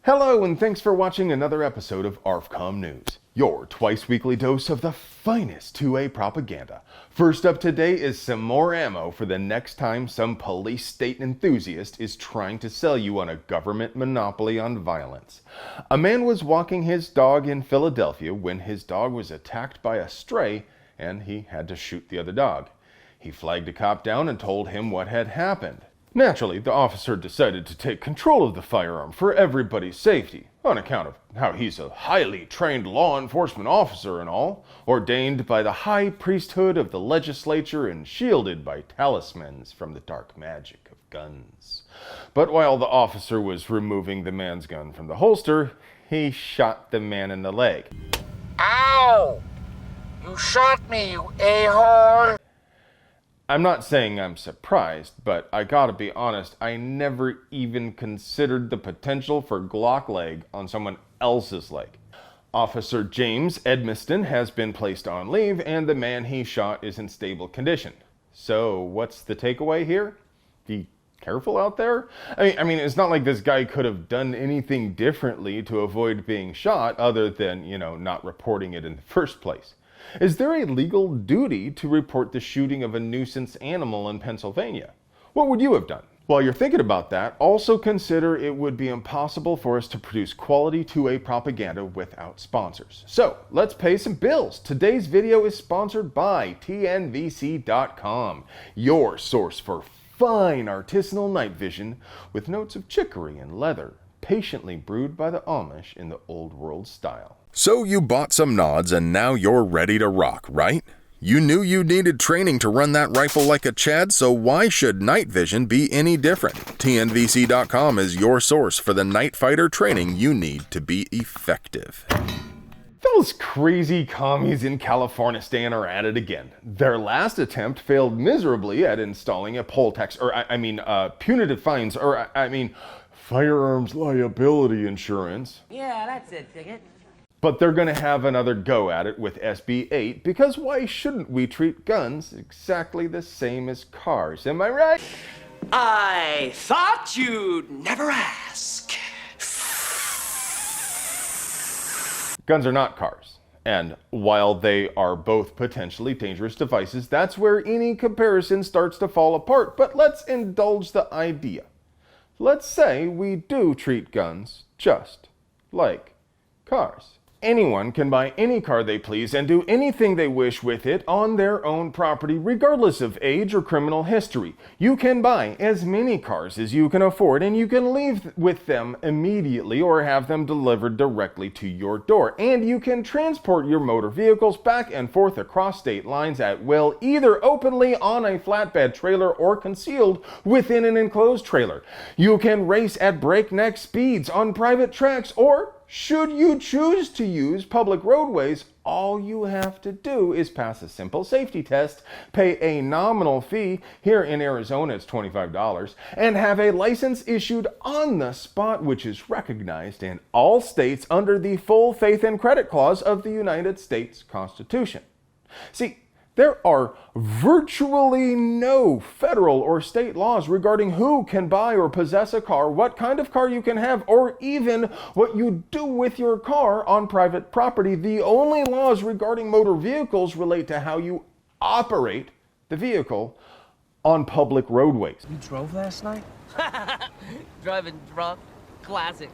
Hello and thanks for watching another episode of ARFCOM News, your twice-weekly dose of the finest 2A propaganda. First up today is some more ammo for the next time some police state enthusiast is trying to sell you on a government monopoly on violence. A man was walking his dog in Philadelphia when his dog was attacked by a stray and he had to shoot the other dog. He flagged a cop down and told him what had happened. Naturally, the officer decided to take control of the firearm for everybody's safety, on account of how he's a highly trained law enforcement officer and all, ordained by the high priesthood of the legislature and shielded by talismans from the dark magic of guns. But while the officer was removing the man's gun from the holster, he shot the man in the leg. Ow! You shot me, you a-hole! I'm not saying I'm surprised, but I gotta be honest, I never even considered the potential for Glock leg on someone else's leg. Officer James Edmiston has been placed on leave, and the man he shot is in stable condition. So what's the takeaway here? Be careful out there? I mean, it's not like this guy could have done anything differently to avoid being shot other than, not reporting it in the first place. Is there a legal duty to report the shooting of a nuisance animal in Pennsylvania? What would you have done? While you're thinking about that, also consider it would be impossible for us to produce quality 2A propaganda without sponsors. So, let's pay some bills. Today's video is sponsored by TNVC.com, your source for fine artisanal night vision with notes of chicory and leather, patiently brewed by the Amish in the old world style. So you bought some nods and now you're ready to rock, right? You knew you needed training to run that rifle like a Chad, so why should night vision be any different? TNVC.com is your source for the night fighter training you need to be effective. Those crazy commies in Californistan are at it again. Their last attempt failed miserably at installing a poll tax, punitive fines, firearms liability insurance. Yeah, that's it, Ticket. But they're going to have another go at it with SB 8, because why shouldn't we treat guns exactly the same as cars? Am I right? I thought you'd never ask. Guns are not cars. And while they are both potentially dangerous devices, that's where any comparison starts to fall apart. But let's indulge the idea. Let's say we do treat guns just like cars. Anyone can buy any car they please and do anything they wish with it on their own property, regardless of age or criminal history. You can buy as many cars as you can afford, and you can leave with them immediately or have them delivered directly to your door. And you can transport your motor vehicles back and forth across state lines at will, either openly on a flatbed trailer or concealed within an enclosed trailer. You can race at breakneck speeds on private tracks, or should you choose to use public roadways, all you have to do is pass a simple safety test, pay a nominal fee, here in Arizona it's $25, and have a license issued on the spot, which is recognized in all states under the full faith and credit clause of the United States Constitution. See, there are virtually no federal or state laws regarding who can buy or possess a car, what kind of car you can have, or even what you do with your car on private property. The only laws regarding motor vehicles relate to how you operate the vehicle on public roadways. You drove last night? Driving drunk. Classic.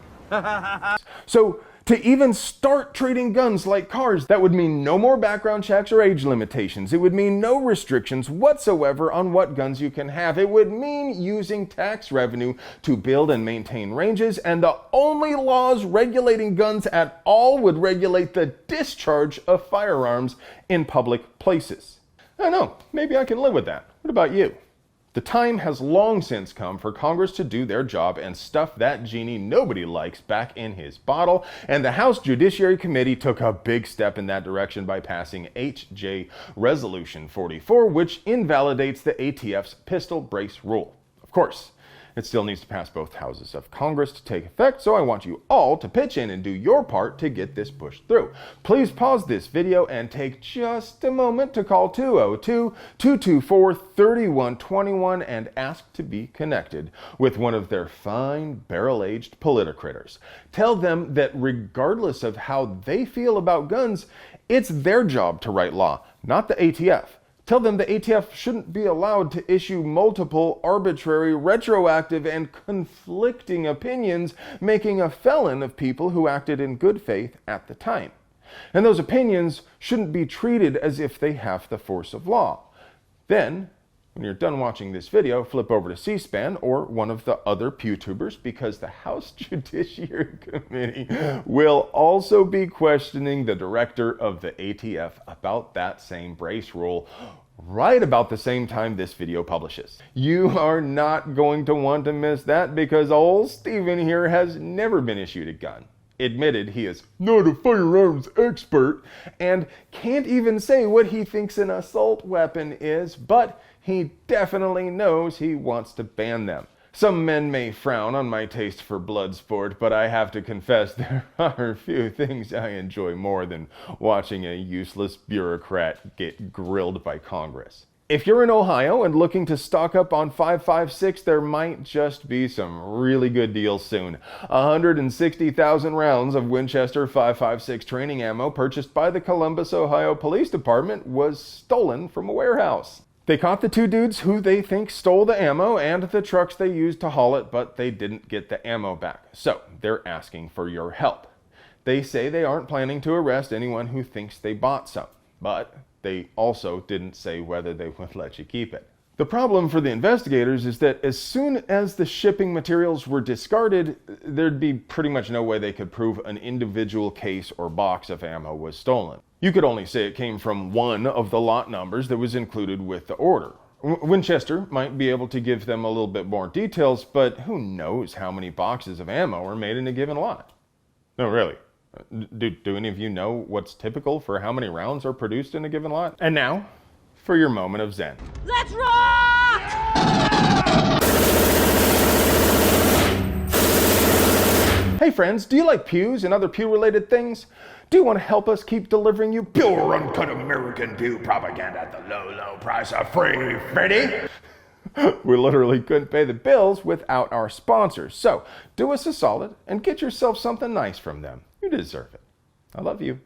So, to even start treating guns like cars, that would mean no more background checks or age limitations. It would mean no restrictions whatsoever on what guns you can have. It would mean using tax revenue to build and maintain ranges, and the only laws regulating guns at all would regulate the discharge of firearms in public places. I know, maybe I can live with that. What about you? The time has long since come for Congress to do their job and stuff that genie nobody likes back in his bottle, and the House Judiciary Committee took a big step in that direction by passing H.J. Resolution 44, which invalidates the ATF's pistol brace rule. Of course, It still needs to pass both houses of Congress to take effect, so I want you all to pitch in and do your part to get this pushed through. Please pause this video and take just a moment to call 202-224-3121 and ask to be connected with one of their fine barrel-aged politicrators. Tell them that regardless of how they feel about guns, it's their job to write law, not the ATF. Tell them the ATF shouldn't be allowed to issue multiple, arbitrary, retroactive, and conflicting opinions, making a felon of people who acted in good faith at the time. And those opinions shouldn't be treated as if they have the force of law. Then, when you're done watching this video, flip over to C-SPAN or one of the other PewTubers, because the House Judiciary Committee will also be questioning the director of the ATF about that same brace rule right about the same time this video publishes. You are not going to want to miss that, because old Steven here has never been issued a gun, admitted he is not a firearms expert, and can't even say what he thinks an assault weapon is, but he definitely knows he wants to ban them. Some men may frown on my taste for blood sport, but I have to confess there are few things I enjoy more than watching a useless bureaucrat get grilled by Congress. If you're in Ohio and looking to stock up on 5.56, there might just be some really good deals soon. 160,000 rounds of Winchester 5.56 training ammo purchased by the Columbus, Ohio Police Department was stolen from a warehouse. They caught the two dudes who they think stole the ammo and the trucks they used to haul it, but they didn't get the ammo back. So they're asking for your help. They say they aren't planning to arrest anyone who thinks they bought some, but they also didn't say whether they would let you keep it. The problem for the investigators is that as soon as the shipping materials were discarded, there'd be pretty much no way they could prove an individual case or box of ammo was stolen. You could only say it came from one of the lot numbers that was included with the order. Winchester might be able to give them a little bit more details, but who knows how many boxes of ammo are made in a given lot? No, really. Do any of you know what's typical for how many rounds are produced in a given lot? And now, for your moment of zen. Let's rock! Hey friends, do you like pews and other pew-related things? Do you want to help us keep delivering you pure, uncut American pew propaganda at the low, low price of free Freddy? We literally couldn't pay the bills without our sponsors. So, do us a solid and get yourself something nice from them. You deserve it. I love you.